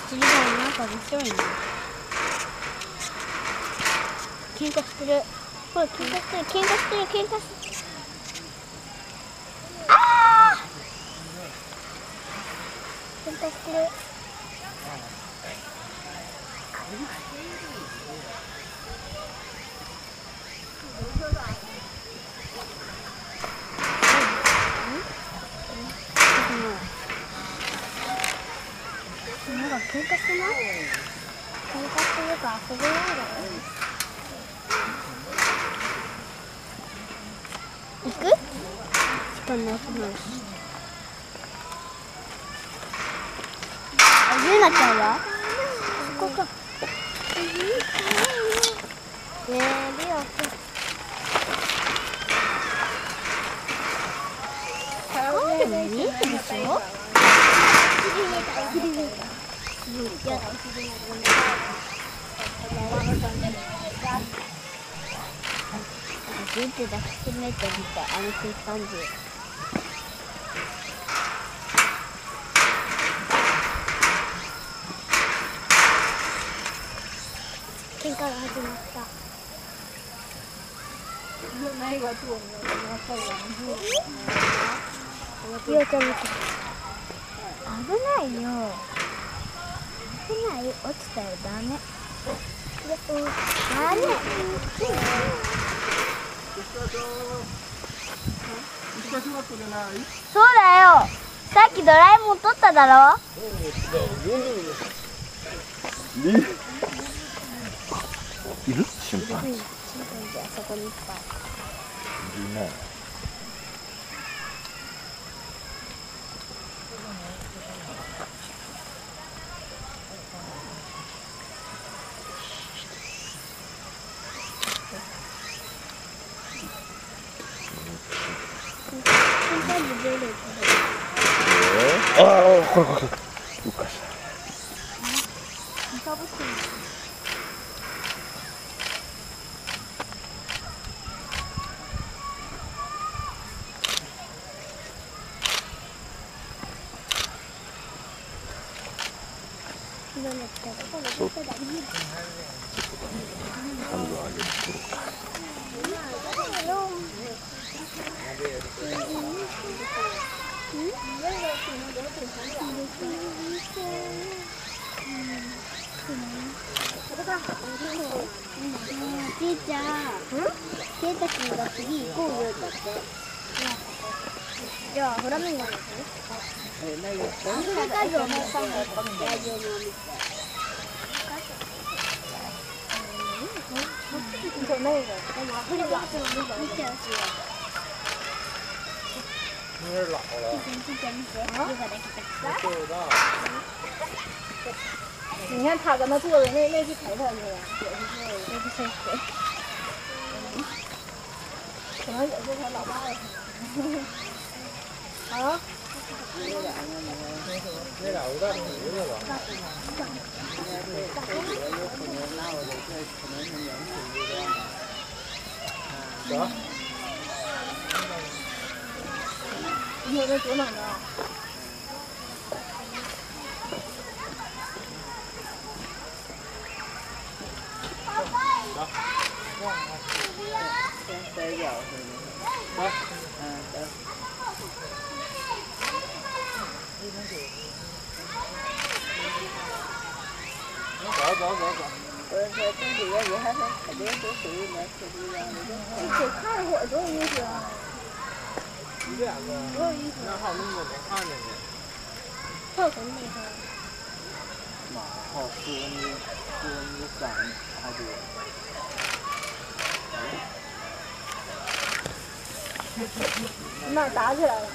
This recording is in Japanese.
釣りがなんか面白いな。喧嘩してる。ほら喧嘩してる喧嘩してる喧嘩してる。ああ。喧嘩してる。なんか喧嘩してない？喧嘩してるから遊べないだろ。行く？時間なくなるし。あ、ゆうなちゃんは？そこか。リオでもいいでしょ？全部抱きしめてみたい、あの空間中。喧嘩が始まった。リオちゃん見て。危ないよ。危ない。落ちたよ。ダメ。ダメ。そうだよ。さっきドラえもん撮っただろ。いる？審判。審判ってあそこにいっぱい。いるね。ああ、これ。うかした。そう。半分上げるところか。じいちゃん、ケイタ君が次行こうよだって。じゃあフラミンゴに行く？アフリカゾウの3号と大丈夫を見て。そうないよ。でもアフリカゾウ見ちゃうし。見て。ヨガできた。你看他跟他坐的那是陪他去的，也是谁？可能也是他老爸的。啊？那俩有点肥了吧？行。你有在左哪呢？塞脚是吗？得。走。我说这几个人还是肯定都属于来吃不一样的。一起看会儿多有意思啊！多有意思！那还有那么多没看见呢。特很厉害。好，4分之3还多。哪打起来了？